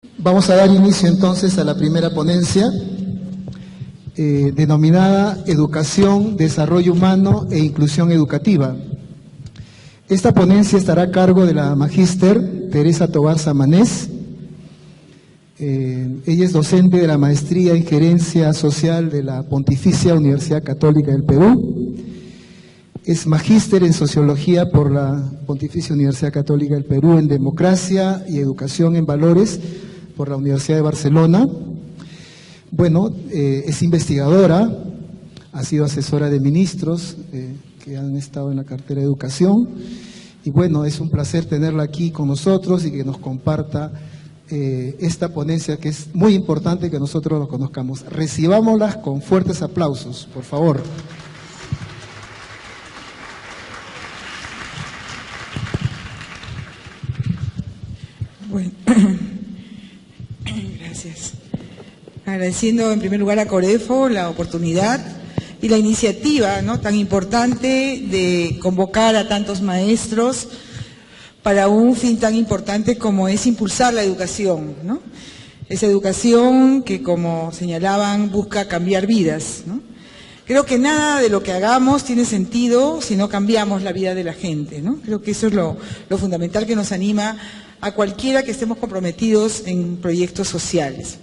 Vamos a dar inicio entonces a la primera ponencia, denominada Educación, Desarrollo Humano e Inclusión Educativa. Esta ponencia estará a cargo de la magíster Teresa Tobar Samanés. Ella es docente de la Maestría en Gerencia Social de la Pontificia Universidad Católica del Perú. Es magíster en Sociología por la Pontificia Universidad Católica del Perú, en Democracia y Educación en Valores por la Universidad de Barcelona. Bueno, es investigadora, ha sido asesora de ministros que han estado en la cartera de Educación. Y bueno, es un placer tenerla aquí con nosotros y que nos comparta esta ponencia, que es muy importante que nosotros lo conozcamos. Recibámoslas con fuertes aplausos, por favor. Bueno, gracias. Agradeciendo en primer lugar a Corefo la oportunidad y la iniciativa, ¿no?, tan importante de convocar a tantos maestros para un fin tan importante como es impulsar la educación, ¿no? Esa educación que, como señalaban, busca cambiar vidas, ¿no? Creo que nada de lo que hagamos tiene sentido si no cambiamos la vida de la gente, ¿no? Creo que eso es lo fundamental que nos anima a cualquiera que estemos comprometidos en proyectos sociales.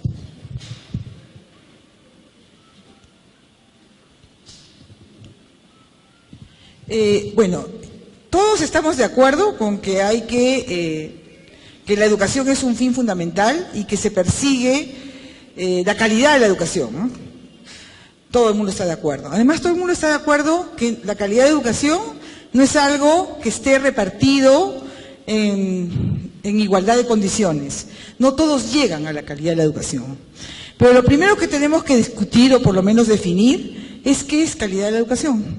Bueno, todos estamos de acuerdo con que hay que la educación es un fin fundamental y que se persigue la calidad de la educación, ¿no? Todo el mundo está de acuerdo. Además, todo el mundo está de acuerdo que la calidad de educación no es algo que esté repartido en igualdad de condiciones. No todos llegan a la calidad de la educación. Pero lo primero que tenemos que discutir, o por lo menos definir, es qué es calidad de la educación.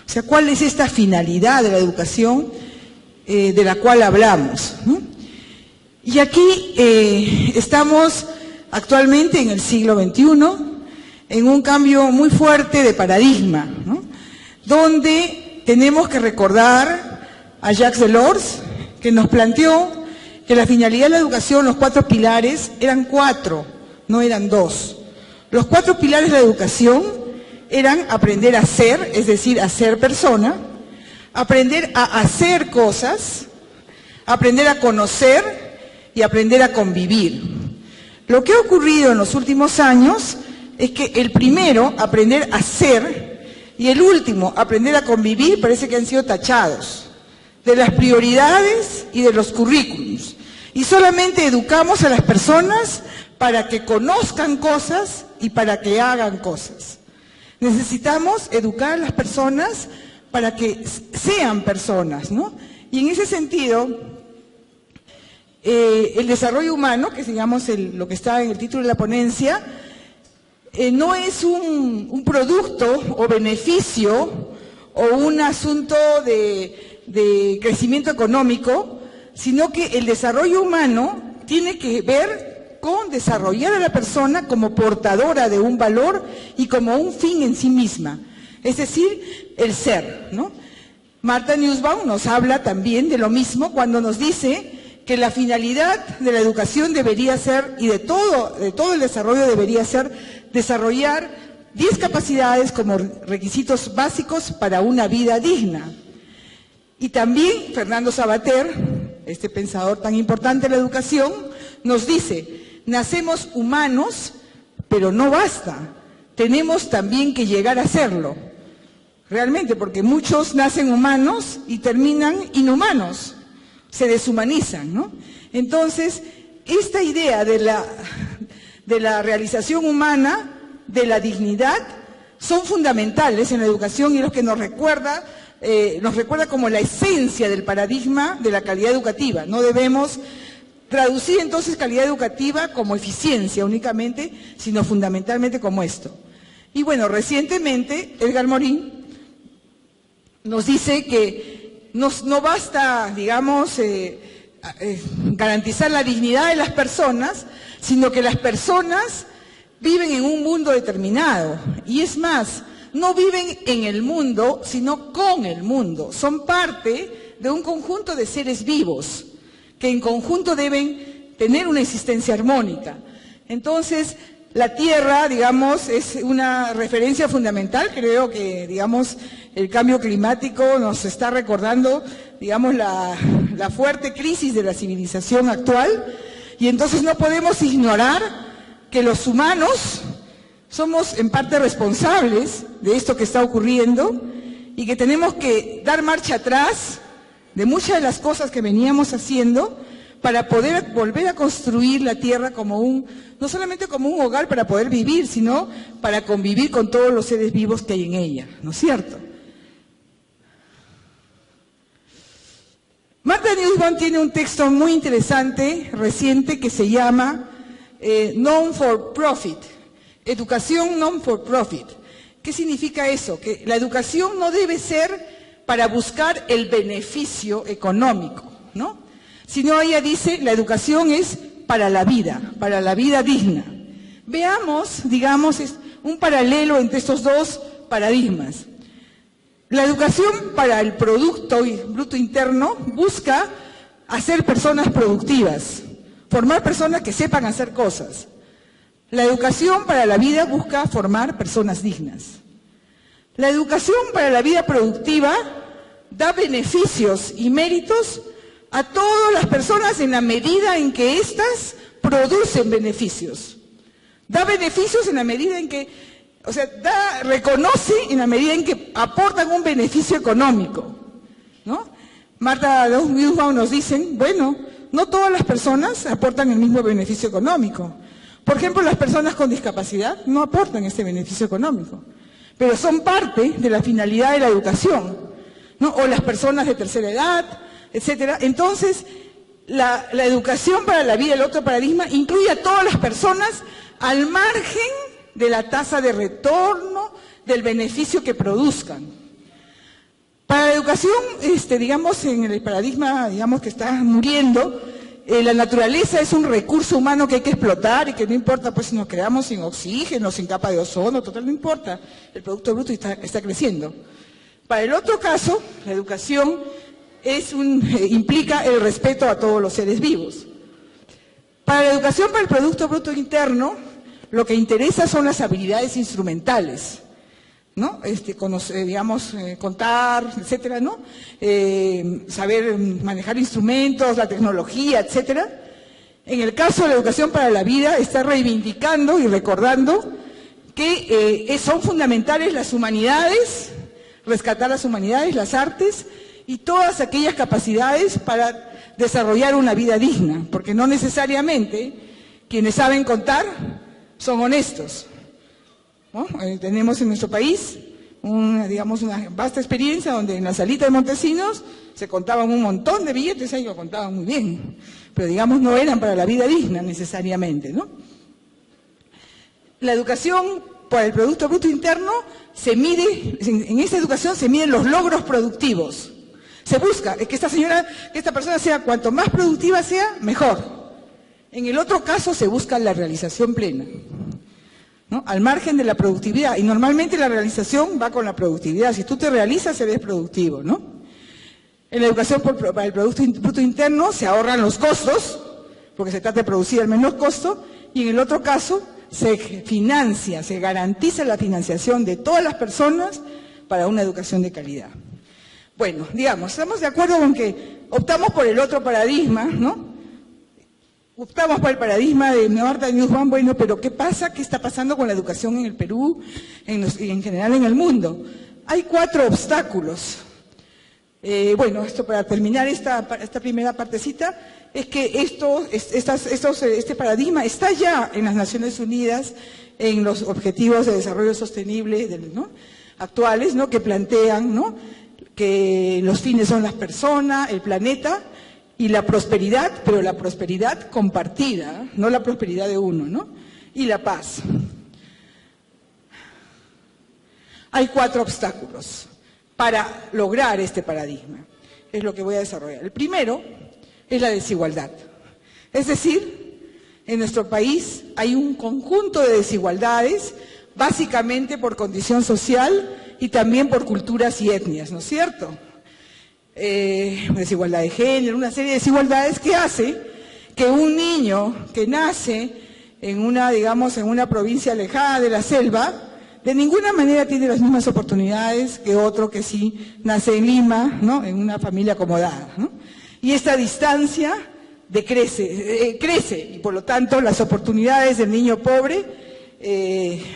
O sea, cuál es esta finalidad de la educación de la cual hablamos, ¿no? Y aquí estamos actualmente en el siglo XXI, en un cambio muy fuerte de paradigma, ¿no?, donde tenemos que recordar a Jacques Delors, que nos planteó que la finalidad de la educación, los 4 pilares, eran 4, no eran 2. Los 4 pilares de la educación eran aprender a ser, es decir, a ser persona, aprender a hacer cosas, aprender a conocer y aprender a convivir. Lo que ha ocurrido en los últimos años es que el primero, aprender a ser, y el último, aprender a convivir, parece que han sido tachados de las prioridades y de los currículums. Y solamente educamos a las personas para que conozcan cosas y para que hagan cosas. Necesitamos educar a las personas para que sean personas, ¿no? Y en ese sentido, el desarrollo humano, que es, digamos, lo que está en el título de la ponencia, no es un producto o beneficio o un asunto de crecimiento económico, sino que el desarrollo humano tiene que ver con desarrollar a la persona como portadora de un valor y como un fin en sí misma, es decir, el ser, ¿no? Martha Nussbaum nos habla también de lo mismo cuando nos dice que la finalidad de la educación debería ser, y de todo el desarrollo debería ser, desarrollar 10 capacidades como requisitos básicos para una vida digna. Y también Fernando Savater, este pensador tan importante de la educación, nos dice: nacemos humanos, pero no basta, tenemos también que llegar a serlo. Realmente, porque muchos nacen humanos y terminan inhumanos, se deshumanizan, ¿no? Entonces, esta idea de la realización humana, de la dignidad, son fundamentales en la educación y es lo que nos recuerda como la esencia del paradigma de la calidad educativa. No debemos traducir entonces calidad educativa como eficiencia únicamente, sino fundamentalmente como esto. Y bueno, recientemente Edgar Morin nos dice que no basta, digamos, garantizar la dignidad de las personas, sino que las personas viven en un mundo determinado. Y es más, no viven en el mundo, sino con el mundo. Son parte de un conjunto de seres vivos que en conjunto deben tener una existencia armónica. Entonces, la tierra, digamos, es una referencia fundamental. Creo que, digamos, el cambio climático nos está recordando, digamos, la fuerte crisis de la civilización actual, y entonces no podemos ignorar que los humanos somos en parte responsables de esto que está ocurriendo y que tenemos que dar marcha atrás de muchas de las cosas que veníamos haciendo para poder volver a construir la tierra como no solamente como un hogar para poder vivir, sino para convivir con todos los seres vivos que hay en ella, ¿no es cierto? Martha Nussbaum tiene un texto muy interesante, reciente, que se llama Non-for-Profit, educación non-for-profit. ¿Qué significa eso? Que la educación no debe ser para buscar el beneficio económico, ¿no? Sino ella dice, la educación es para la vida digna. Veamos, digamos, un paralelo entre estos dos paradigmas. La educación para el Producto Bruto Interno busca hacer personas productivas, formar personas que sepan hacer cosas. La educación para la vida busca formar personas dignas. La educación para la vida productiva da beneficios y méritos a todas las personas en la medida en que éstas producen beneficios. Da beneficios en la medida en que, reconoce en la medida en que aportan un beneficio económico, ¿no? Martha Nussbaum nos dicen, bueno, no todas las personas aportan el mismo beneficio económico. Por ejemplo, las personas con discapacidad no aportan este beneficio económico, pero son parte de la finalidad de la educación, ¿no? O las personas de tercera edad, etcétera. Entonces, la educación para la vida, el otro paradigma, incluye a todas las personas al margen de la tasa de retorno del beneficio que produzcan. Para la educación, digamos, en el paradigma, digamos, que está muriendo, la naturaleza es un recurso humano que hay que explotar y que no importa pues si nos quedamos sin oxígeno, sin capa de ozono, total no importa, el Producto Bruto está creciendo. Para el otro caso, la educación implica el respeto a todos los seres vivos. Para la educación para el Producto Bruto Interno, lo que interesa son las habilidades instrumentales, ¿no? Contar, etcétera, ¿no? Saber manejar instrumentos, la tecnología, etcétera. En el caso de la educación para la vida, está reivindicando y recordando que son fundamentales las humanidades, rescatar las humanidades, las artes y todas aquellas capacidades para desarrollar una vida digna, porque no necesariamente quienes saben contar son honestos, ¿no? Tenemos en nuestro país una vasta experiencia donde en la salita de Montesinos se contaban un montón de billetes, ahí lo contaban muy bien, pero digamos no eran para la vida digna necesariamente, ¿no? La educación para el Producto Bruto Interno se mide, en esa educación se miden los logros productivos. Se busca que esta persona sea, cuanto más productiva sea, mejor. En el otro caso se busca la realización plena, ¿no? Al margen de la productividad, y normalmente la realización va con la productividad. Si tú te realizas, eres productivo, ¿no? En la educación para el Producto Bruto Interno se ahorran los costos, porque se trata de producir al menor costo, y en el otro caso se financia, se garantiza la financiación de todas las personas para una educación de calidad. Bueno, digamos, estamos de acuerdo con que optamos por el otro paradigma, ¿no? Optamos por el paradigma de Martha Nussbaum. Bueno, pero ¿qué pasa? ¿Qué está pasando con la educación en el Perú y en general en el mundo? Hay 4 obstáculos. Bueno, esto para terminar esta primera partecita, es que este paradigma está ya en las Naciones Unidas, en los Objetivos de Desarrollo Sostenible, ¿no?, actuales, ¿no?, que plantean, ¿no?, que los fines son las personas, el planeta y la prosperidad, pero la prosperidad compartida, no la prosperidad de uno, ¿no?, y la paz. Hay 4 obstáculos para lograr este paradigma. Es lo que voy a desarrollar. El primero es la desigualdad. Es decir, en nuestro país hay un conjunto de desigualdades, básicamente por condición social y también por culturas y etnias, ¿no es cierto? Desigualdad de género, una serie de desigualdades que hace que un niño que nace en una, digamos, en una provincia alejada de la selva, de ninguna manera tiene las mismas oportunidades que otro que sí nace en Lima, ¿no?, en una familia acomodada, ¿no? Y esta distancia crece, y por lo tanto las oportunidades del niño pobre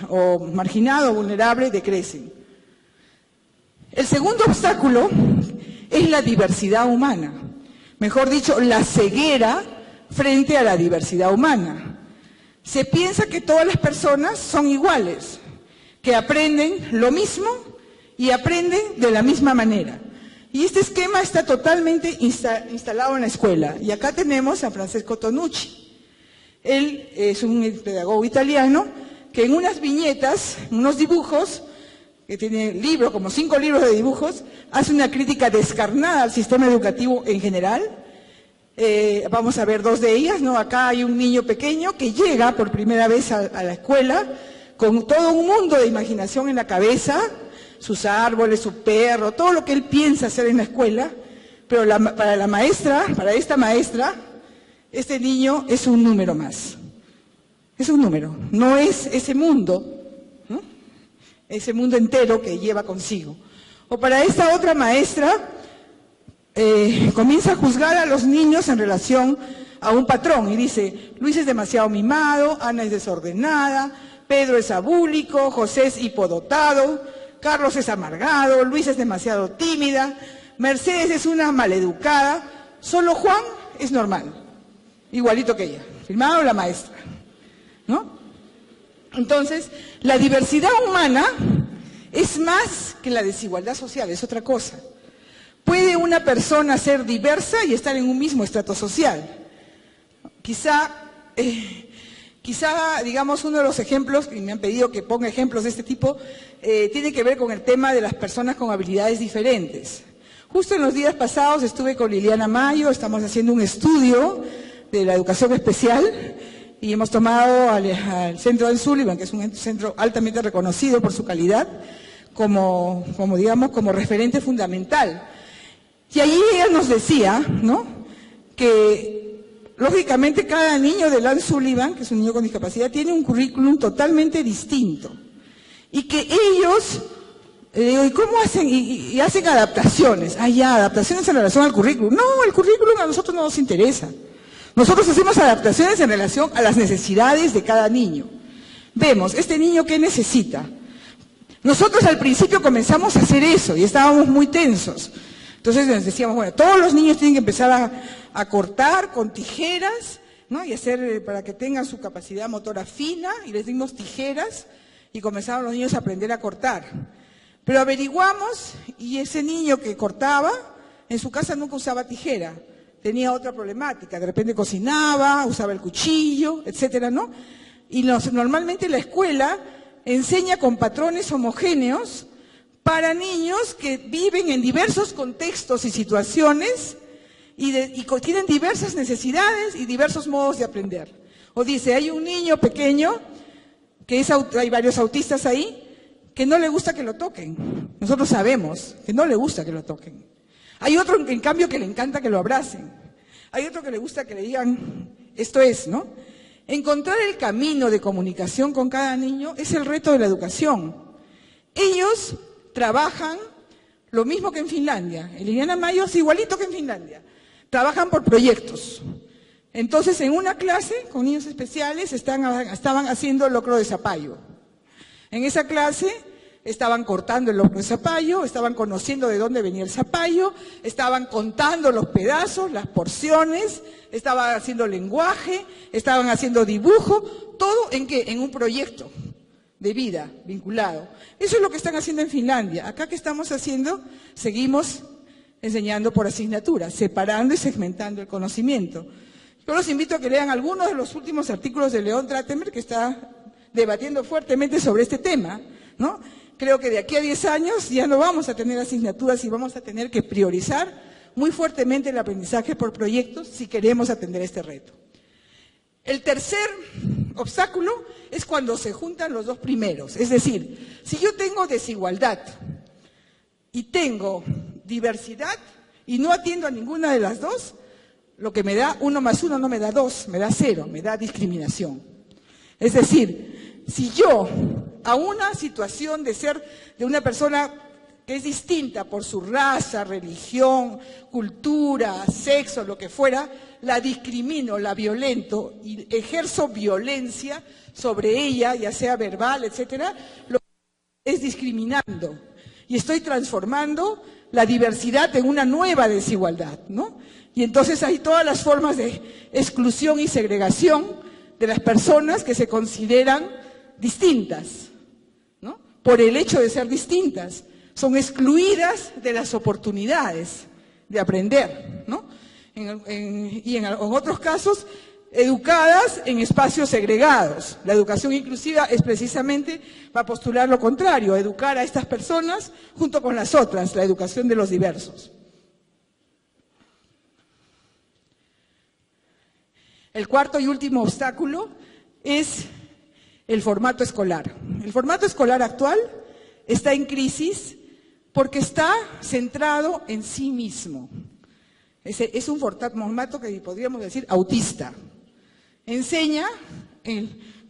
o marginado o vulnerable decrecen. El segundo obstáculo es la diversidad humana, mejor dicho, la ceguera frente a la diversidad humana. Se piensa que todas las personas son iguales, que aprenden lo mismo y aprenden de la misma manera. Y este esquema está totalmente instalado en la escuela. Y acá tenemos a Francesco Tonucci. Él es un pedagogo italiano que en unas viñetas, unos dibujos, que tiene libros, como 5 libros de dibujos, hace una crítica descarnada al sistema educativo en general. Vamos a ver 2 de ellas, ¿no? Acá hay un niño pequeño que llega por primera vez a la escuela con todo un mundo de imaginación en la cabeza, sus árboles, su perro, todo lo que él piensa hacer en la escuela, pero para la maestra, para esta maestra, este niño es un número más. Es un número, no es ese mundo, ¿no?, ese mundo entero que lleva consigo. O para esta otra maestra, comienza a juzgar a los niños en relación a un patrón y dice: Luis es demasiado mimado, Ana es desordenada, Pedro es abúlico, José es hipodotado, Carlos es amargado, Luis es demasiado tímida, Mercedes es una maleducada, solo Juan es normal, igualito que ella, firmado la maestra, ¿no? Entonces, la diversidad humana es más que la desigualdad social, es otra cosa. ¿Puede una persona ser diversa y estar en un mismo estrato social? Quizá, digamos, uno de los ejemplos, y me han pedido que ponga ejemplos de este tipo, tiene que ver con el tema de las personas con habilidades diferentes. Justo en los días pasados estuve con Liliana Mayo, estamos haciendo un estudio de la educación especial y hemos tomado al Centro Anne Sullivan, que es un centro altamente reconocido por su calidad, como referente fundamental. Y allí ella nos decía, ¿no?, que lógicamente cada niño del Anne Sullivan, que es un niño con discapacidad, tiene un currículum totalmente distinto. Y que ellos, ¿y cómo hacen? Y hacen adaptaciones. Adaptaciones en relación al currículum. No, el currículum a nosotros no nos interesa. Nosotros hacemos adaptaciones en relación a las necesidades de cada niño. Vemos, este niño, ¿qué necesita? Nosotros al principio comenzamos a hacer eso y estábamos muy tensos. Entonces nos decíamos, bueno, todos los niños tienen que empezar a cortar con tijeras, ¿no?, y hacer para que tengan su capacidad motora fina, y les dimos tijeras y comenzaron los niños a aprender a cortar. Pero averiguamos y ese niño que cortaba, en su casa nunca usaba tijera, tenía otra problemática, de repente cocinaba, usaba el cuchillo, etcétera, ¿no? Y normalmente la escuela enseña con patrones homogéneos para niños que viven en diversos contextos y situaciones y tienen diversas necesidades y diversos modos de aprender. O dice, hay un niño pequeño, hay varios autistas ahí, que no le gusta que lo toquen. Nosotros sabemos que no le gusta que lo toquen. Hay otro, en cambio, que le encanta que lo abracen. Hay otro que le gusta que le digan, esto es, ¿no? Encontrar el camino de comunicación con cada niño es el reto de la educación. Ellos trabajan lo mismo que en Finlandia. En Liliana Mayo es igualito que en Finlandia. Trabajan por proyectos. Entonces, en una clase con niños especiales estaban haciendo locro de zapallo. En esa clase estaban cortando el locro de zapallo, estaban conociendo de dónde venía el zapallo, estaban contando los pedazos, las porciones, estaban haciendo lenguaje, estaban haciendo dibujo, todo ¿en qué? En un proyecto de vida vinculado. Eso es lo que están haciendo en Finlandia. Acá, ¿qué estamos haciendo? Seguimos enseñando por asignatura, separando y segmentando el conocimiento. Yo los invito a que lean algunos de los últimos artículos de León Trachtenberg, que está debatiendo fuertemente sobre este tema, ¿no? Creo que de aquí a 10 años ya no vamos a tener asignaturas y vamos a tener que priorizar muy fuertemente el aprendizaje por proyectos si queremos atender este reto. El tercer obstáculo es cuando se juntan los dos primeros. Es decir, si yo tengo desigualdad y tengo diversidad y no atiendo a ninguna de las dos, lo que me da 1 más 1 no me da 2, me da 0, me da discriminación. Es decir, si yo a una situación de ser de una persona que es distinta por su raza, religión, cultura, sexo, lo que fuera, la discrimino, la violento y ejerzo violencia sobre ella, ya sea verbal, etcétera, lo que es discriminando. Y estoy transformando la diversidad en una nueva desigualdad, ¿no? Y entonces hay todas las formas de exclusión y segregación de las personas que se consideran distintas, ¿no? Por el hecho de ser distintas. Son excluidas de las oportunidades de aprender, ¿no? Y en otros casos, educadas en espacios segregados. La educación inclusiva es precisamente, va a postular lo contrario, educar a estas personas junto con las otras, la educación de los diversos. El cuarto y último obstáculo es el formato escolar. El formato escolar actual está en crisis porque está centrado en sí mismo. Es un formato que podríamos decir autista. Enseña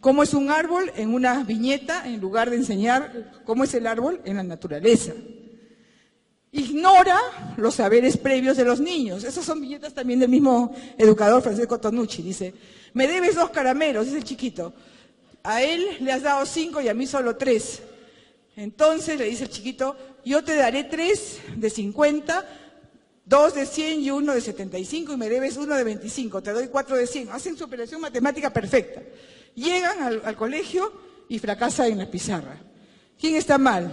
cómo es un árbol en una viñeta en lugar de enseñar cómo es el árbol en la naturaleza. Ignora los saberes previos de los niños. Esas son viñetas también del mismo educador Francesco Tonucci. Dice, me debes 2 caramelos, dice el chiquito. A él le has dado 5 y a mí solo 3. Entonces le dice el chiquito, yo te daré 3 de 50, 2 de 100 y 1 de 75 y me debes 1 de 25, te doy 4 de 100. Hacen su operación matemática perfecta. Llegan al colegio y fracasan en la pizarra. ¿Quién está mal?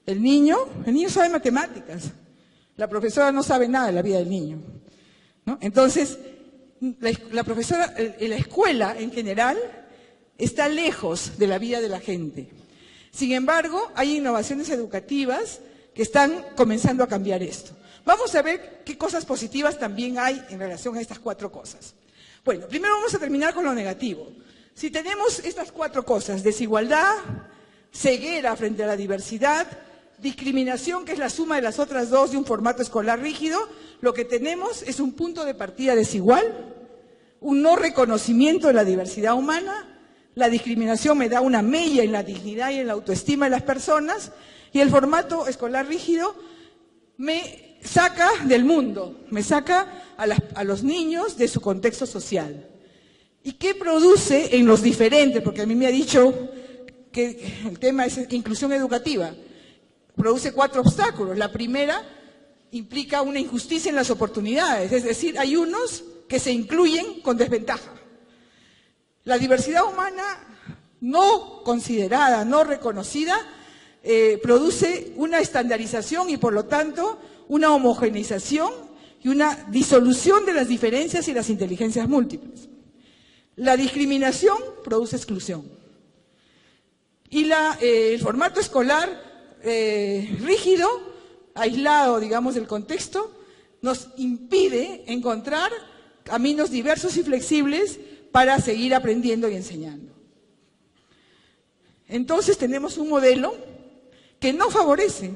El niño sabe matemáticas. La profesora no sabe nada de la vida del niño, ¿no? Entonces, la profesora, la escuela en general, está lejos de la vida de la gente. Sin embargo, hay innovaciones educativas que están comenzando a cambiar esto. Vamos a ver qué cosas positivas también hay en relación a estas 4 cosas. Bueno, primero vamos a terminar con lo negativo. Si tenemos estas 4 cosas, desigualdad, ceguera frente a la diversidad, discriminación, que es la suma de las otras 2 de un formato escolar rígido, lo que tenemos es un punto de partida desigual, un no reconocimiento de la diversidad humana. La discriminación me da una mella en la dignidad y en la autoestima de las personas, y el formato escolar rígido me saca del mundo, me saca a los niños de su contexto social. ¿Y qué produce en los diferentes? Porque a mí me ha dicho que el tema es inclusión educativa. Produce 4 obstáculos. La primera implica una injusticia en las oportunidades, es decir, hay unos que se incluyen con desventaja. La diversidad humana no considerada, no reconocida, produce una estandarización y por lo tanto una homogeneización y una disolución de las diferencias y las inteligencias múltiples. La discriminación produce exclusión. Y el formato escolar rígido, aislado, digamos, del contexto, nos impide encontrar caminos diversos y flexibles para seguir aprendiendo y enseñando. Entonces tenemos un modelo que no favorece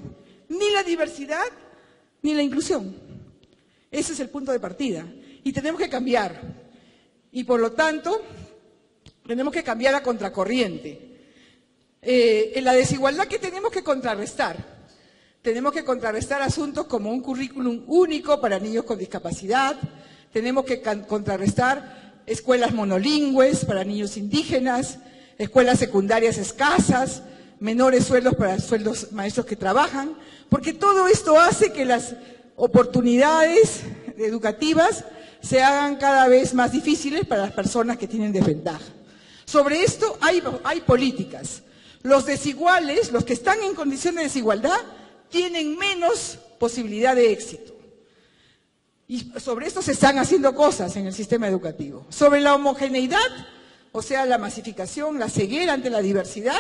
ni la diversidad ni la inclusión. Ese es el punto de partida. Y tenemos que cambiar. Y por lo tanto, tenemos que cambiar a contracorriente. En la desigualdad que tenemos que contrarrestar asuntos como un currículum único para niños con discapacidad, tenemos que contrarrestar escuelas monolingües para niños indígenas, escuelas secundarias escasas, menores sueldos para sueldos maestros que trabajan, porque todo esto hace que las oportunidades educativas se hagan cada vez más difíciles para las personas que tienen desventaja. Sobre esto hay políticas. Los desiguales, los que están en condición de desigualdad, tienen menos posibilidad de éxito. Y sobre esto se están haciendo cosas en el sistema educativo. Sobre la homogeneidad, o sea, la masificación, la ceguera ante la diversidad,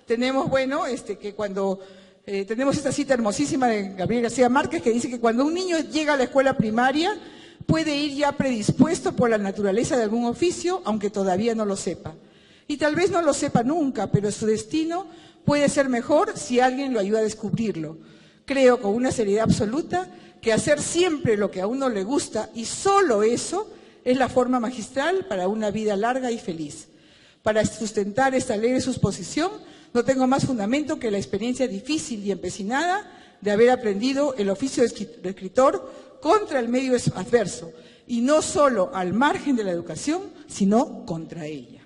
tenemos, bueno, que cuando tenemos esta cita hermosísima de Gabriel García Márquez que dice que cuando un niño llega a la escuela primaria puede ir ya predispuesto por la naturaleza de algún oficio, aunque todavía no lo sepa. Y tal vez no lo sepa nunca, pero su destino puede ser mejor si alguien lo ayuda a descubrirlo. Creo con una seriedad absoluta que hacer siempre lo que a uno le gusta y solo eso es la forma magistral para una vida larga y feliz. Para sustentar esta alegre suposición no tengo más fundamento que la experiencia difícil y empecinada de haber aprendido el oficio de escritor contra el medio adverso, y no solo al margen de la educación, sino contra ella,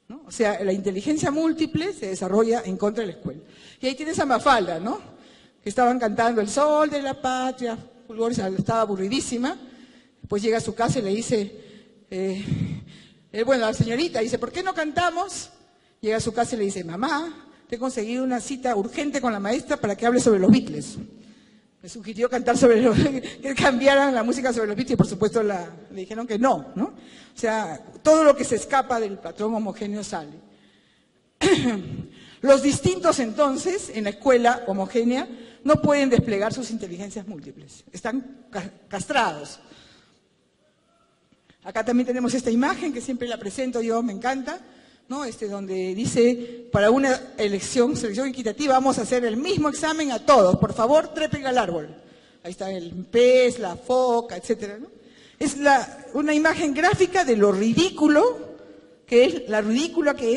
¿no? O sea, la inteligencia múltiple se desarrolla en contra de la escuela. Y ahí tienes a Mafalda, ¿no? Que estaban cantando El sol de la patria, Fulgor estaba aburridísima, pues llega a su casa y le dice, bueno, la señorita dice, ¿por qué no cantamos? Llega a su casa y le dice, mamá, te he conseguido una cita urgente con la maestra para que hable sobre los Beatles. Me sugirió cantar que cambiaran la música sobre los Beatles y por supuesto le dijeron que no, ¿no? O sea, todo lo que se escapa del patrón homogéneo sale. Los distintos entonces, en la escuela homogénea, no pueden desplegar sus inteligencias múltiples, están castrados. Acá también tenemos esta imagen que siempre la presento yo, me encanta, ¿no? Donde dice, para una selección equitativa, vamos a hacer el mismo examen a todos, por favor, trepen al árbol. Ahí está el pez, la foca, etcétera, ¿no? Es una imagen gráfica de lo ridículo que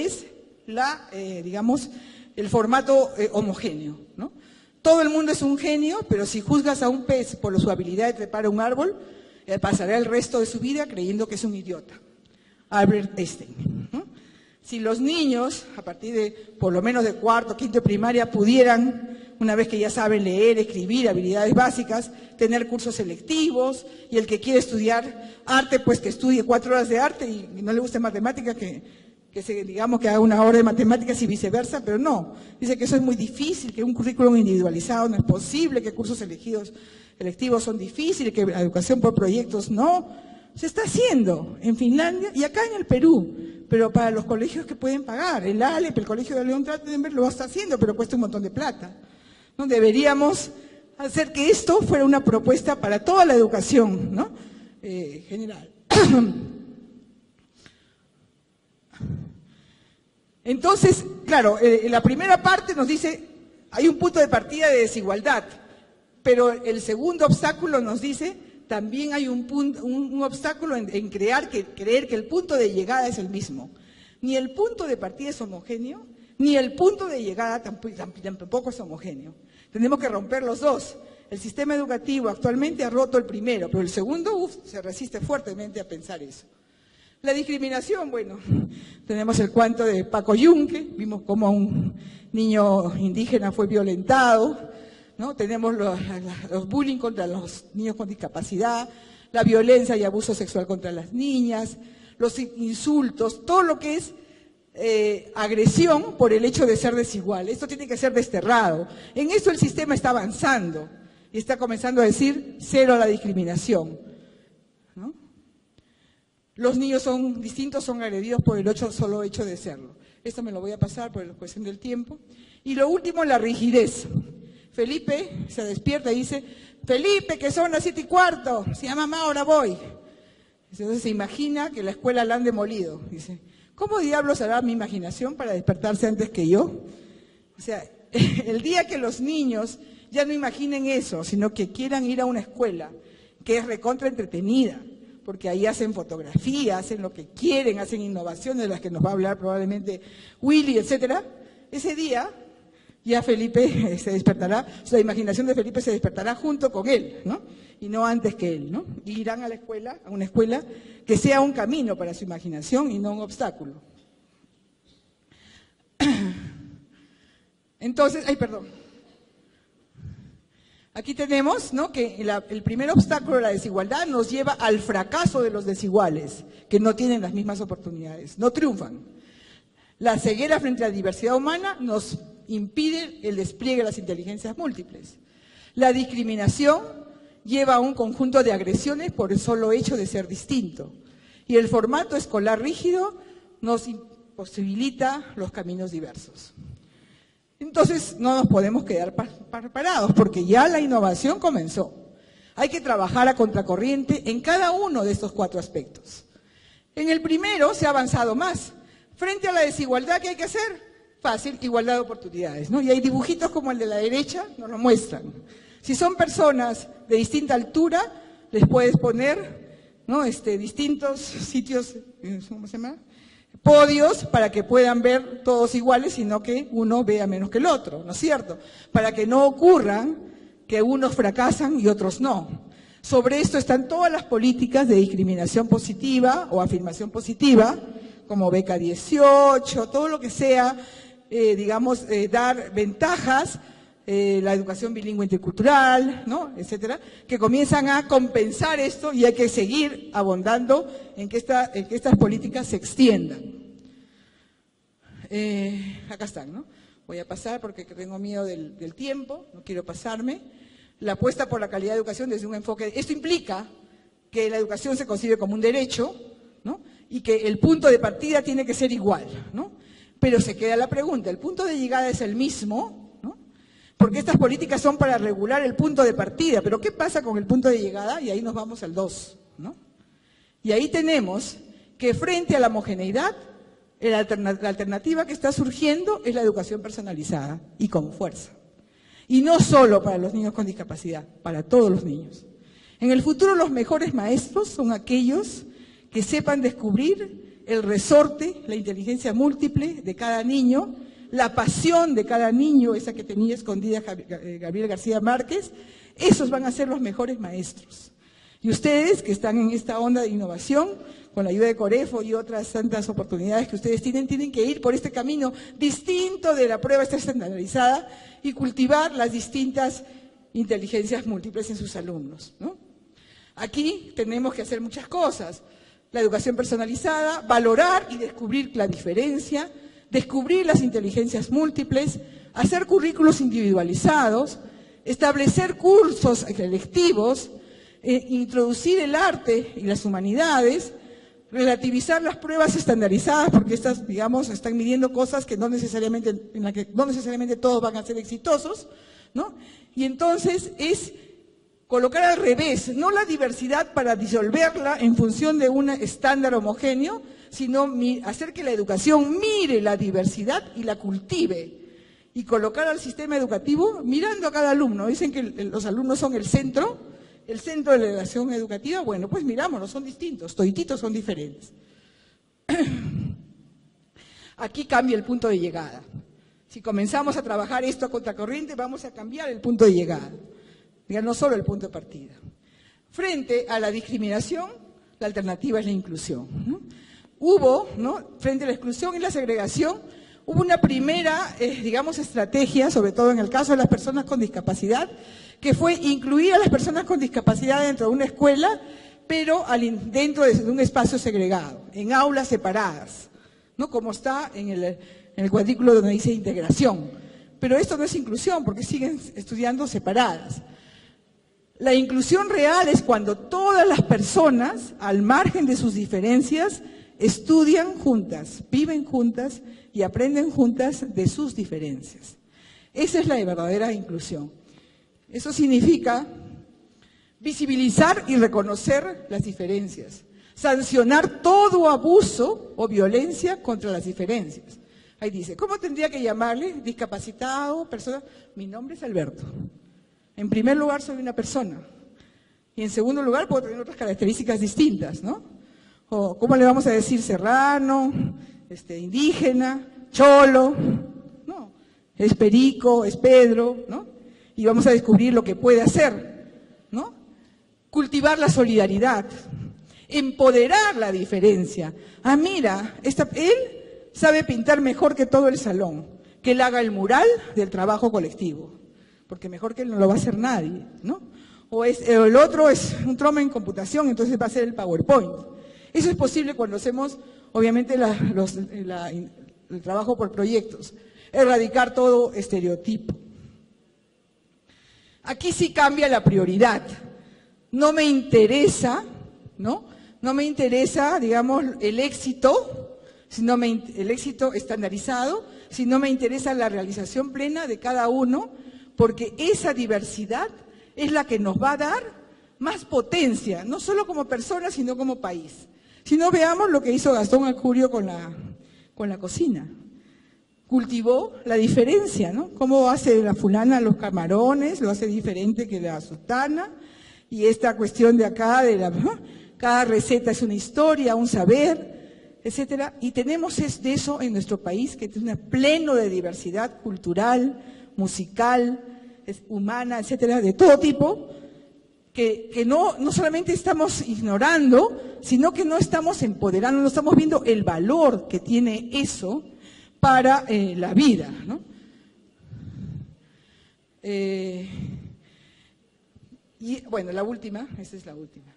es, digamos, el formato homogéneo, ¿no? Todo el mundo es un genio, pero si juzgas a un pez por su habilidad de trepar a un árbol, pasará el resto de su vida creyendo que es un idiota. Albert Einstein, ¿no? Si los niños, a partir de por lo menos de cuarto, quinto de primaria, pudieran, una vez que ya saben leer, escribir, habilidades básicas, tener cursos selectivos, y el que quiere estudiar arte, pues que estudie 4 horas de arte y no le guste matemática, digamos que haga una hora de matemáticas y viceversa, pero no. Dice que eso es muy difícil, que un currículum individualizado no es posible, que cursos electivos son difíciles, que la educación por proyectos no. Se está haciendo en Finlandia y acá en el Perú, pero para los colegios que pueden pagar. El ALEP, el Colegio de León Trattenberg, lo está haciendo, pero cuesta un montón de plata, ¿no? Deberíamos hacer que esto fuera una propuesta para toda la educación, ¿no? General. Entonces, claro, la primera parte nos dice, hay un punto de partida de desigualdad, pero el segundo obstáculo nos dice, también hay un obstáculo en creer que el punto de llegada es el mismo. Ni el punto de partida es homogéneo, ni el punto de llegada tampoco es homogéneo. Tenemos que romper los dos. El sistema educativo actualmente ha roto el primero, pero el segundo se resiste fuertemente a pensar eso. La discriminación, bueno, tenemos el cuento de Paco Yunque, vimos cómo un niño indígena fue violentado, ¿no? Tenemos los bullying contra los niños con discapacidad, la violencia y abuso sexual contra las niñas, los insultos, todo lo que es agresión por el hecho de ser desigual. Esto tiene que ser desterrado. En eso el sistema está avanzando y está comenzando a decir cero a la discriminación, ¿no? Los niños son distintos, son agredidos por el solo hecho de serlo. Esto me lo voy a pasar por la cuestión del tiempo. Y lo último, la rigidez. Felipe se despierta y dice, Felipe, que son las 7:15, si a mamá ahora voy. Entonces se imagina que la escuela la han demolido. Dice, ¿cómo diablos hará mi imaginación para despertarse antes que yo? O sea, el día que los niños ya no imaginen eso, sino que quieran ir a una escuela que es recontra entretenida, porque ahí hacen fotografía, hacen lo que quieren, hacen innovaciones de las que nos va a hablar probablemente Willy, etcétera, ese día ya Felipe se despertará, la imaginación de Felipe se despertará junto con él, ¿no? Y no antes que él, ¿no? Y irán a la escuela, a una escuela que sea un camino para su imaginación y no un obstáculo. Entonces, aquí tenemos, ¿no?, que el primer obstáculo de la desigualdad nos lleva al fracaso de los desiguales, que no tienen las mismas oportunidades, no triunfan. La ceguera frente a la diversidad humana nos impide el despliegue de las inteligencias múltiples. La discriminación lleva a un conjunto de agresiones por el solo hecho de ser distinto. Y el formato escolar rígido nos imposibilita los caminos diversos. Entonces no nos podemos quedar parados, porque ya la innovación comenzó. Hay que trabajar a contracorriente en cada uno de estos 4 aspectos. En el primero se ha avanzado más. Frente a la desigualdad, ¿qué hay que hacer? Fácil, igualdad de oportunidades, ¿no? Y hay dibujitos como el de la derecha, nos lo muestran. Si son personas de distinta altura, les puedes poner, ¿no?, distintos sitios, ¿cómo se llama?, podios, para que puedan ver todos iguales, sino que uno vea menos que el otro, ¿no es cierto? Para que no ocurra que unos fracasan y otros no. Sobre esto están todas las políticas de discriminación positiva o afirmación positiva, como beca 18, todo lo que sea, dar ventajas, la educación bilingüe intercultural, ¿no?, etcétera, que comienzan a compensar esto, y hay que seguir abondando en que estas políticas se extiendan. Acá están, ¿no? Voy a pasar porque tengo miedo del tiempo, no quiero pasarme. La apuesta por la calidad de educación desde un enfoque. Esto implica que la educación se concibe como un derecho, ¿no?, y que el punto de partida tiene que ser igual, ¿no? Pero se queda la pregunta, ¿el punto de llegada es el mismo? Porque estas políticas son para regular el punto de partida, pero ¿qué pasa con el punto de llegada? Y ahí nos vamos al 2, ¿no? Y ahí tenemos que frente a la homogeneidad, la alternativa que está surgiendo es la educación personalizada y con fuerza. Y no solo para los niños con discapacidad, para todos los niños. En el futuro los mejores maestros son aquellos que sepan descubrir el resorte, la inteligencia múltiple de cada niño, la pasión de cada niño, esa que tenía escondida Gabriel García Márquez. Esos van a ser los mejores maestros. Y ustedes que están en esta onda de innovación, con la ayuda de Corefo y otras tantas oportunidades que ustedes tienen que ir por este camino distinto de la prueba estandarizada y cultivar las distintas inteligencias múltiples en sus alumnos, ¿no? Aquí tenemos que hacer muchas cosas. La educación personalizada, valorar y descubrir la diferencia, descubrir las inteligencias múltiples, hacer currículos individualizados, establecer cursos electivos, introducir el arte y las humanidades, relativizar las pruebas estandarizadas, porque estas, están midiendo cosas que no necesariamente, en las que no necesariamente todos van a ser exitosos, ¿no? Y entonces es colocar al revés, no la diversidad para disolverla en función de un estándar homogéneo, sino hacer que la educación mire la diversidad y la cultive, y colocar al sistema educativo mirando a cada alumno. Dicen que los alumnos son el centro de la educación educativa. Bueno, pues mirámoslo, son distintos, todititos son diferentes. Aquí cambia el punto de llegada. Si comenzamos a trabajar esto a contracorriente, vamos a cambiar el punto de llegada, no solo el punto de partida. Frente a la discriminación, la alternativa es la inclusión, ¿no? Hubo, ¿no?, frente a la exclusión y la segregación, hubo una primera, estrategia, sobre todo en el caso de las personas con discapacidad, que fue incluir a las personas con discapacidad dentro de una escuela, pero dentro de un espacio segregado, en aulas separadas, ¿no?, como está en el cuadrículo donde dice integración. Pero esto no es inclusión, porque siguen estudiando separadas. La inclusión real es cuando todas las personas, al margen de sus diferencias, estudian juntas, viven juntas y aprenden juntas de sus diferencias. Esa es la verdadera inclusión. Eso significa visibilizar y reconocer las diferencias, sancionar todo abuso o violencia contra las diferencias. Ahí dice, ¿cómo tendría que llamarle? Discapacitado, persona. Mi nombre es Alberto. En primer lugar, soy una persona. Y en segundo lugar, puedo tener otras características distintas, ¿no? O, ¿cómo le vamos a decir? Serrano, indígena, cholo, ¿no? Es Perico, es Pedro, ¿no? Y vamos a descubrir lo que puede hacer, ¿no? Cultivar la solidaridad, empoderar la diferencia. Ah, mira, él sabe pintar mejor que todo el salón, que él haga el mural del trabajo colectivo, porque mejor que él no lo va a hacer nadie, ¿no? O el otro es un trome en computación, entonces va a ser el PowerPoint. Eso es posible cuando hacemos, obviamente, el trabajo por proyectos, erradicar todo estereotipo. Aquí sí cambia la prioridad. No me interesa, ¿no? No me interesa, el éxito, el éxito estandarizado, sino me interesa la realización plena de cada uno, porque esa diversidad es la que nos va a dar más potencia, no solo como personas, sino como país. Si no, veamos lo que hizo Gastón Acurio con la cocina. cultivó la diferencia, ¿no? Cómo hace la fulana los camarones, lo hace diferente que la sultana, y esta cuestión de acá, cada receta es una historia, un saber, etcétera, y tenemos de eso en nuestro país, que es pleno de diversidad cultural, musical, humana, etcétera, de todo tipo, que no solamente estamos ignorando, sino que no estamos empoderando, no estamos viendo el valor que tiene eso para la vida, ¿no? Y bueno, la última, esta es la última.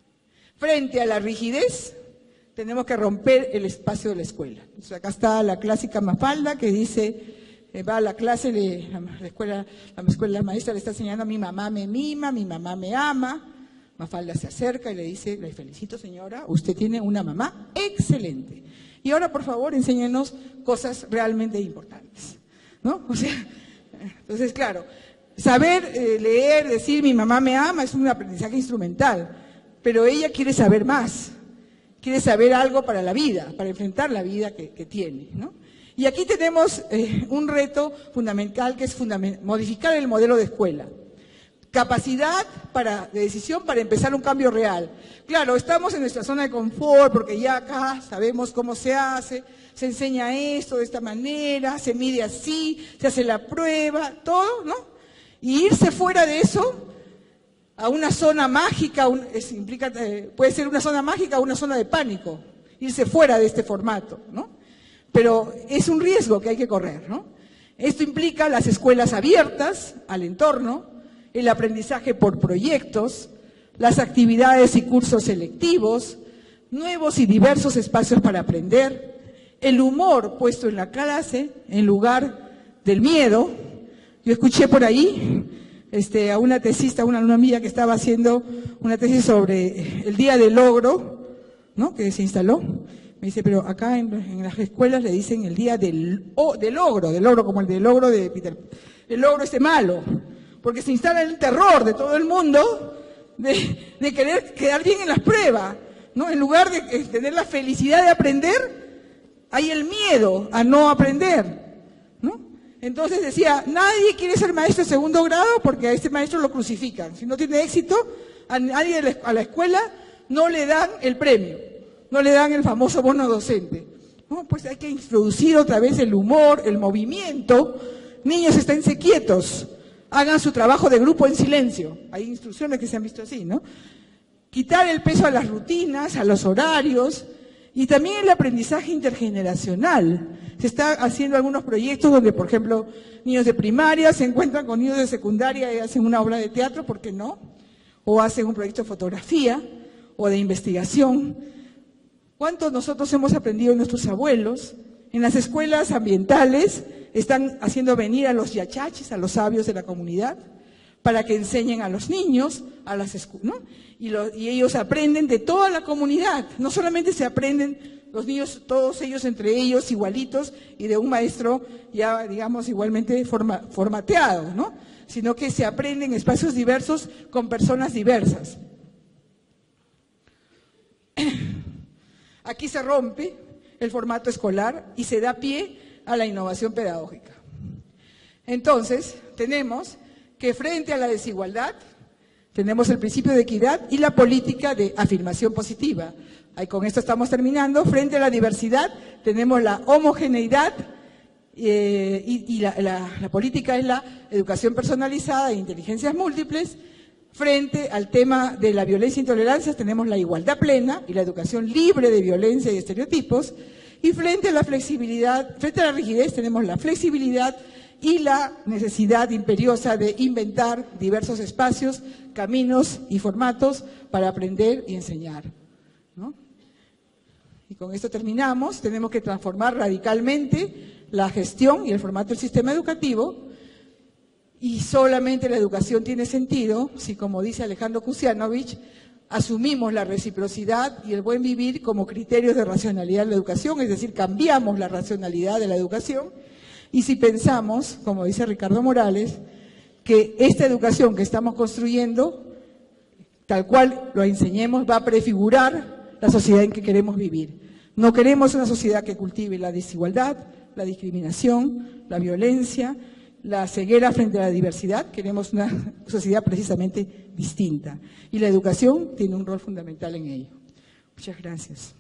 Frente a la rigidez, tenemos que romper el espacio de la escuela. Entonces, acá está la clásica Mafalda que dice, va a la clase, la maestra le está enseñando: mi mamá me mima, mi mamá me ama. Mafalda se acerca y le dice: le felicito, señora, usted tiene una mamá excelente. Y ahora, por favor, enséñenos cosas realmente importantes, ¿no? O sea, entonces, claro, saber leer, decir mi mamá me ama es un aprendizaje instrumental, pero ella quiere saber más, quiere saber algo para la vida, para enfrentar la vida que tiene, ¿no? Y aquí tenemos un reto fundamental, que es modificar el modelo de escuela. Capacidad de decisión para empezar un cambio real. Claro, estamos en nuestra zona de confort porque ya acá sabemos cómo se hace, se enseña esto de esta manera, se mide así, se hace la prueba, todo, ¿no? Y irse fuera de eso a una zona mágica, puede ser una zona mágica o una zona de pánico, irse fuera de este formato, ¿no? Pero es un riesgo que hay que correr, ¿no? Esto implica las escuelas abiertas al entorno, el aprendizaje por proyectos, las actividades y cursos selectivos, nuevos y diversos espacios para aprender, el humor puesto en la clase en lugar del miedo. Yo escuché por ahí a una tesista, una alumna mía que estaba haciendo una tesis sobre el Día del Logro, ¿no?, que se instaló. Me dice, pero acá en las escuelas le dicen el Día del logro, como el del logro de Peter. El logro malo, porque se instala el terror de todo el mundo de querer quedar bien en las pruebas, ¿no? En lugar de tener la felicidad de aprender, hay el miedo a no aprender, ¿no? Entonces decía, nadie quiere ser maestro de segundo grado porque a este maestro lo crucifican. Si no tiene éxito, a nadie a la escuela no le dan el premio, no le dan el famoso bono docente. No, pues hay que introducir otra vez el humor, el movimiento. Niños, esténse quietos, hagan su trabajo de grupo en silencio. Hay instrucciones que se han visto así, ¿no? Quitar el peso a las rutinas, a los horarios, y también el aprendizaje intergeneracional. Se está haciendo algunos proyectos donde, por ejemplo, niños de primaria se encuentran con niños de secundaria y hacen una obra de teatro, ¿por qué no? O hacen un proyecto de fotografía o de investigación. ¿Cuántos nosotros hemos aprendido de nuestros abuelos? En las escuelas ambientales están haciendo venir a los yachachis, a los sabios de la comunidad, para que enseñen a los niños, ¿no? Y ellos aprenden de toda la comunidad. No solamente se aprenden los niños, todos ellos entre ellos igualitos y de un maestro ya, digamos, igualmente formateado, ¿no? Sino que se aprende en espacios diversos con personas diversas. Aquí se rompe el formato escolar y se da pie a la innovación pedagógica. Entonces, tenemos que frente a la desigualdad, tenemos el principio de equidad y la política de afirmación positiva. Ahí con esto estamos terminando. Frente a la diversidad, tenemos la homogeneidad y la política es la educación personalizada e inteligencias múltiples. Frente al tema de la violencia e intolerancia, tenemos la igualdad plena y la educación libre de violencia y estereotipos. Y frente a la flexibilidad, frente a la rigidez, tenemos la flexibilidad y la necesidad imperiosa de inventar diversos espacios, caminos y formatos para aprender y enseñar, ¿no? Y con esto terminamos. Tenemos que transformar radicalmente la gestión y el formato del sistema educativo, y solamente la educación tiene sentido si, como dice Alejandro Kusianovich, asumimos la reciprocidad y el buen vivir como criterios de racionalidad de la educación, es decir, cambiamos la racionalidad de la educación. Y si pensamos, como dice Ricardo Morales, que esta educación que estamos construyendo, tal cual lo enseñemos, va a prefigurar la sociedad en que queremos vivir. No queremos una sociedad que cultive la desigualdad, la discriminación, la violencia, la ceguera frente a la diversidad. Queremos una sociedad precisamente distinta. Y la educación tiene un rol fundamental en ello. Muchas gracias.